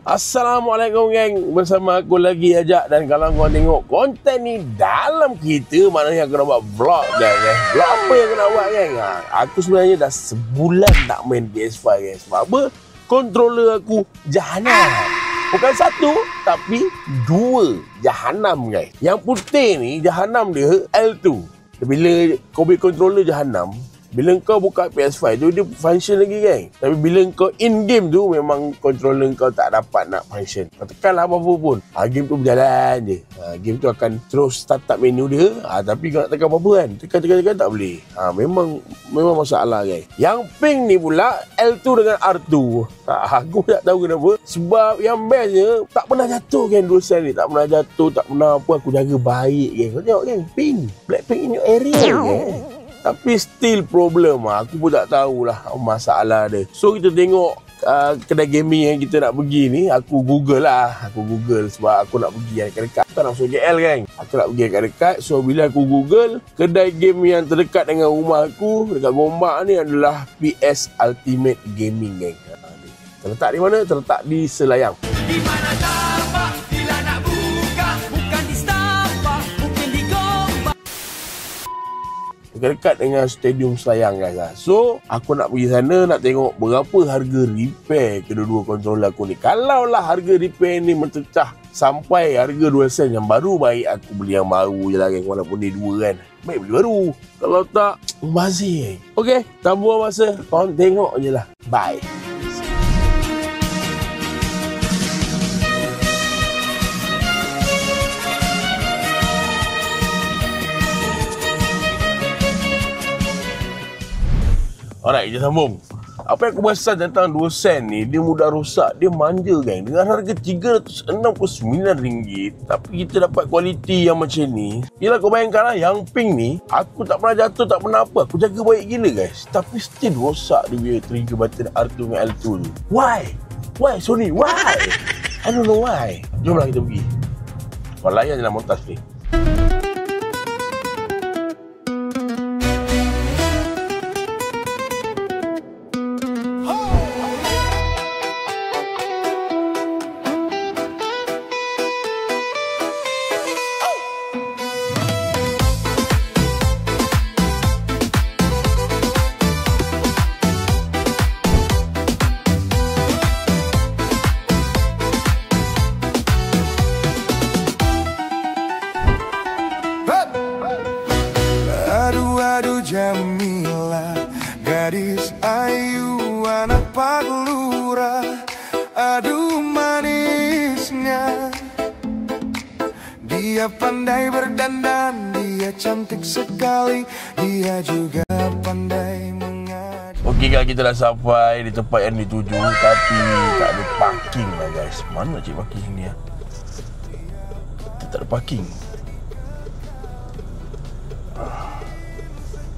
Assalamualaikum geng, bersama aku lagi Ajak. Dan kalau korang tengok konten ni dalam kita, maknanya aku nak buat vlog guys. Vlog apa yang aku nak buat geng? Aku sebenarnya dah sebulan tak main PS5 guys. Sebab apa? Controller aku jahanam. Bukan satu, tapi dua jahanam guys. Yang putih ni jahanam dia L2. Bila kau beli controller jahanam, bila kau buka PS5 tu, dia function lagi kan. Tapi bila kau in game tu, memang controller kau tak dapat nak function. Kau tekan lah apa-apa pun, game tu berjalan je. Game tu akan terus start up menu dia. Tapi kau nak tekan apa-apa kan, tekan tak boleh. Memang masalah guys. Yang pink ni pula L2 dengan R2. Aku tak tahu kenapa. Sebab yang bestnya, tak pernah jatuh kan DualSense ni. Tak pernah jatuh, tak pernah apa. Aku jaga baik kan. Kau tengok kan, pink, Blackpink in your area kan. Tapi still problem. Aku pun tak tahulah masalah dia. So kita tengok kedai gaming yang kita nak pergi ni. Aku google lah. Aku google sebab aku nak pergi yang dekat-dekat. Tak nak masuk KL kan. Aku nak pergi yang dekat-dekat. So bila aku google, kedai game yang terdekat dengan rumah aku dekat Gombak ni adalah PS Ultimate Gaming gang. Terletak di mana? Terletak di Selayang. Di mana tapak bila nak buka, bukan di Starbucks, mungkin di Gombak. Dekat dengan Stadium Selayang guys. So aku nak pergi sana, nak tengok berapa harga repair kedua-dua controller aku ni. Kalau lah harga repair ni mencecah sampai harga DualSense yang baru, baik aku beli yang baru je lah kan. Walaupun ni dua kan, baik beli baru. Kalau tak, bazir. Okay, tak buang masa, korang tengok je lah. Bye. Alright, kita sambung. Apa yang aku perasan tentang DualSense ni, dia mudah rosak, dia manja kan. Dengan harga RM369, tapi kita dapat kualiti yang macam ni. Yelah, kau bayangkan lah, yang pink ni, aku tak pernah jatuh, tak pernah apa. Aku jaga baik gila guys. Tapi still rosak dia punya trigger button R2 dengan L2 tu. Why? Why Sony? Why? I don't know why. Jomlah kita pergi. Kau layan je lah montas ni. Jamila, gadis ayu anak Paglura, aduh manisnya. Dia pandai berdandan, dia cantik sekali, dia juga pandai mengadu. Okey guys, kita dah sampai di tempat yang dituju, tapi tak ada parking lah guys. Mana cik parking ni ya? Tak ada parking.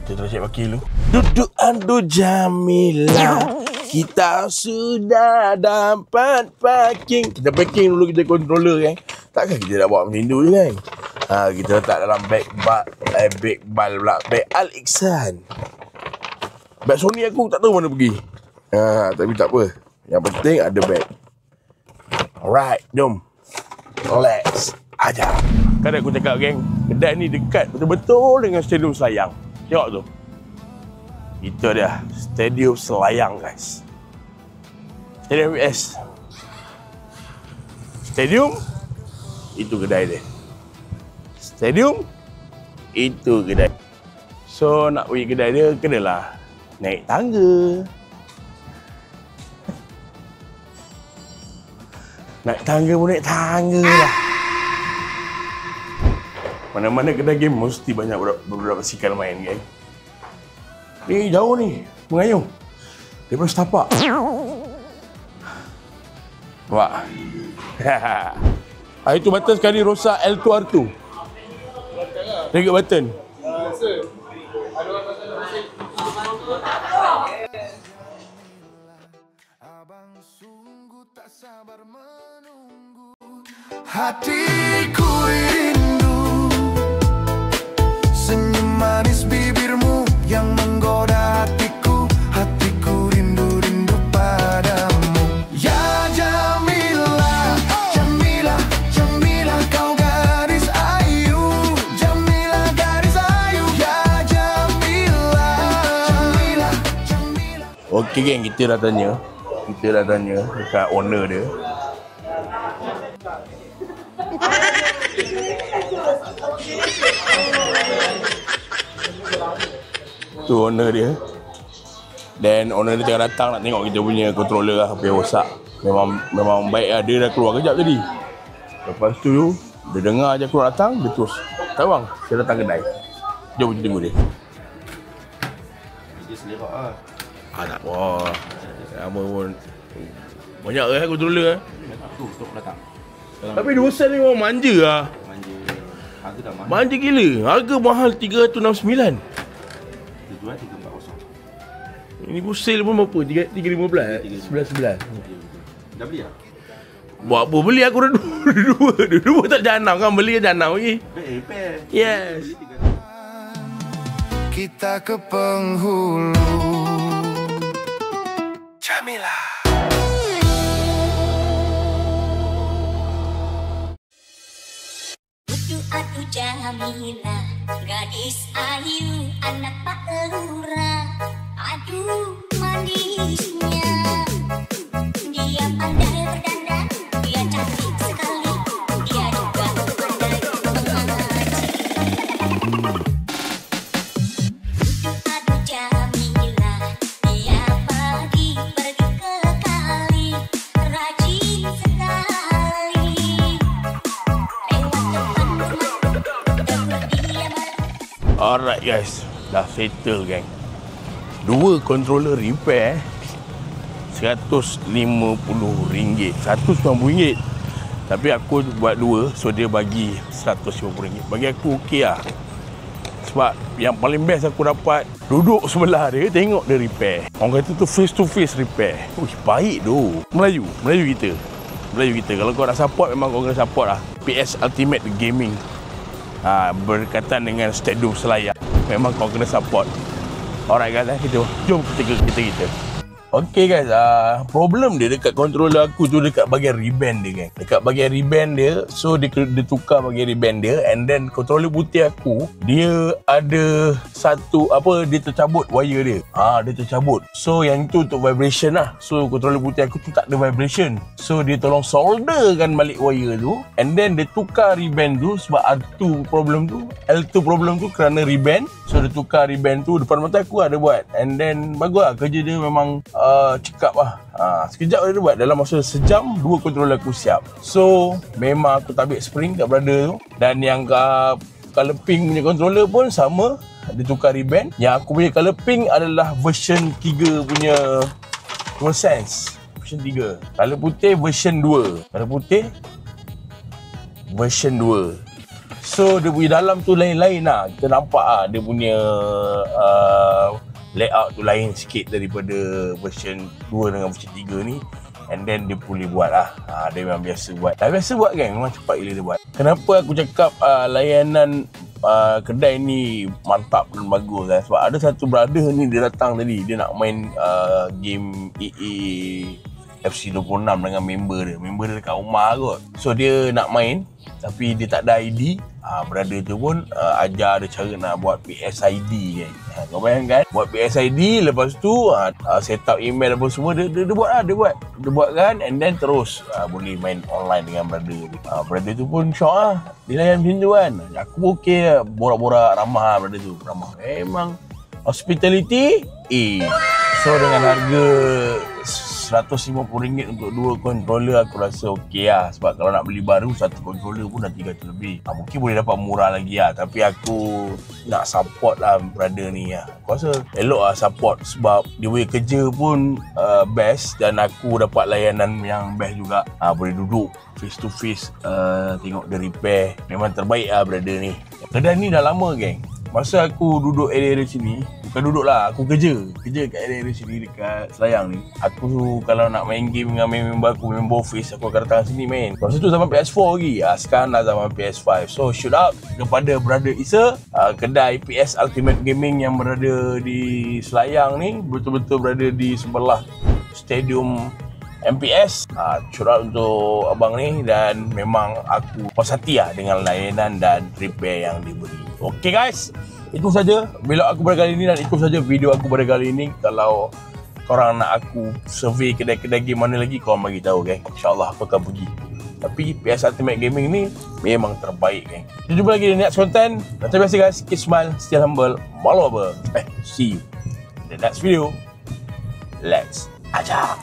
Kita cek parking dulu. Duduk adu Jamila, kita sudah dapat parking. Kita parking dulu kita controller kan. Takkan kita nak bawa macam tu je kan. Kita letak dalam bag Al-Iksan. Bag Sony aku tak tahu mana pergi. Tapi tak apa. Yang penting ada bag. Alright, jom. Let's aja. Kan aku cakap geng, kedai ni dekat betul-betul dengan Stadium Selayang. Tengok tu. Itu dia, Stadium Selayang guys. Stadium US. Stadium, itu kedai dia. Stadium, itu kedai. So nak pergi kedai dia, kenalah naik tangga. Naik tangga pun naik tangga lah. Mana-mana kedai game mesti banyak beberapa basikal main kan. Ni jauh ni, mengayuh daripada setapak. Wah. Itu button sekali rosak L2 R2. Trigger button. Abang sungguh tak sabar menunggu, hatiku rindu senyum manis bibirmu yang menggoda hatiku. Hatiku rindu padamu, ya Jamila. Okey geng, kita dah tanya dekat owner dia. Tu owner dia. Dan owner dia tengah datang nak tengok kita punya controller lah, apa yang rosak. Memang baik lah, dia dah keluar kejap tadi. Lepas tu dia dengar je keluar datang, dia terus, "Tak bang, saya datang kedai." Jom kita tunggu dia. Dia selerak lah. Tak apa. Lama pun. Banyak lah controller lah. Tu stok datang. Tapi 2 sen ni orang manja lah. Manja. Harga dah mahal. Manja gila. Harga mahal 369. Kita jual 340. Ini pun sale pun berapa? 315? 11. Dah beli lah? Buat apa beli, aku dah dua tak janam kan, beli janam lagi. Pair. Yes. Kita ke penghulu Jamila. Aku Jamila, gadis ayu, anak Pak Lurah. Aduh manisnya, dia pandai berdandan, dia cantik sekali, dia juga pandai mengaji. Aku Jamila, dia pergi ke kali, rajin sekali. Lewat depan rumah, dia malu. Alright guys, dah settle gang. 2 controller repair RM150, RM190. Tapi aku buat 2, so dia bagi RM150. Bagi aku okey lah. Sebab yang paling best aku dapat, duduk sebelah dia, tengok dia repair. Orang kata tu face to face repair. Uish, baik tu. Melayu kita. Kalau kau nak support, memang kau kena support lah. PS Ultimate Gaming, berkaitan dengan Stadium Selayar. Memang kau kena support. Alright guys, jom kita. Okay guys, problem dia dekat controller aku tu dekat bahagian ribbon dia gang. Dekat bahagian ribbon dia, so dia tukar bahagian ribbon dia, and then controller putih aku, dia ada satu dia tercabut wire dia. Dia tercabut. So yang tu untuk vibration lah. So controller putih aku tu tak ada vibration. So dia tolong solderkan balik wire tu, and then dia tukar ribbon tu sebab L2 problem tu kerana ribbon. So dia tukar ribbon tu, depan mata aku ada buat. And then bagus lah, kerja dia memang cekap lah. Sekejap dia buat, dalam masa sejam 2 controller aku siap. So memang aku tabik spring kat brother tu. Dan yang color pink punya controller pun sama, dia tukar ribbon. Yang aku punya color pink adalah version 3 punya DualSense, version 3. Color putih version 2. Color putih version 2. So dia punya dalam tu lain-lain lah. Kita nampak lah dia punya layout tu lain sikit daripada version 2 dengan version 3 ni. And then dia boleh buat lah. Dia memang biasa buat. Dah biasa buat kan, memang cepat gila dia buat. Kenapa aku cakap layanan kedai ni mantap dan bagus kan? Sebab ada satu brother ni, dia datang tadi, dia nak main game EA FC 26 dengan member dia. Member dia dekat rumah kot. So dia nak main tapi dia tak ada ID. Brother tu pun ajar dia cara nak buat PSID kan. Kau bayangkan buat PSID, lepas tu set up email apa semua, dia buat kan, and then terus boleh main online dengan brother tu. Brother tu pun syok lah, dia layan macam tu kan. Aku okey lah, borak-borak, ramah lah brother tu, ramah. Memang hospitality So dengan harga RM150 untuk 2 controller, aku rasa okey lah. Sebab kalau nak beli baru, satu controller pun dah 300 lebih. Mungkin boleh dapat murah lagi lah. Tapi aku nak support lah brother ni lah. Aku rasa elok lah support. Sebab dia punya kerja pun best. Dan aku dapat layanan yang best juga. Boleh duduk face to face, tengok dia repair. Memang terbaik lah brother ni. Kedai ni dah lama geng. Masa aku duduk area sini, bukan duduk lah, aku kerja kat area sini dekat Selayang ni. Aku kalau nak main game dengan member aku, member office, aku akan datang sini main. Masa tu zaman PS4 lagi, sekarang dah zaman PS5. So shout out kepada brother Isa, kedai PS Ultimate Gaming yang berada di Selayang ni, betul-betul berada di sebelah Stadium MPS. Shout out untuk abang ni, dan memang aku puas hati lah dengan layanan dan repair yang diberi. Okay guys, itu saja vlog aku pada kali ini, dan itu saja video aku pada kali ini. Kalau korang nak aku survey kedai-kedai game mana lagi, korang bagi tahu geng. InsyaAllah aku akan pergi. Tapi PS Ultimate Gaming ni memang terbaik geng. Kita jumpa lagi di next content. Terima kasih guys. Keep smile, still humble, malu apa. See you in the next video. Let's ajar.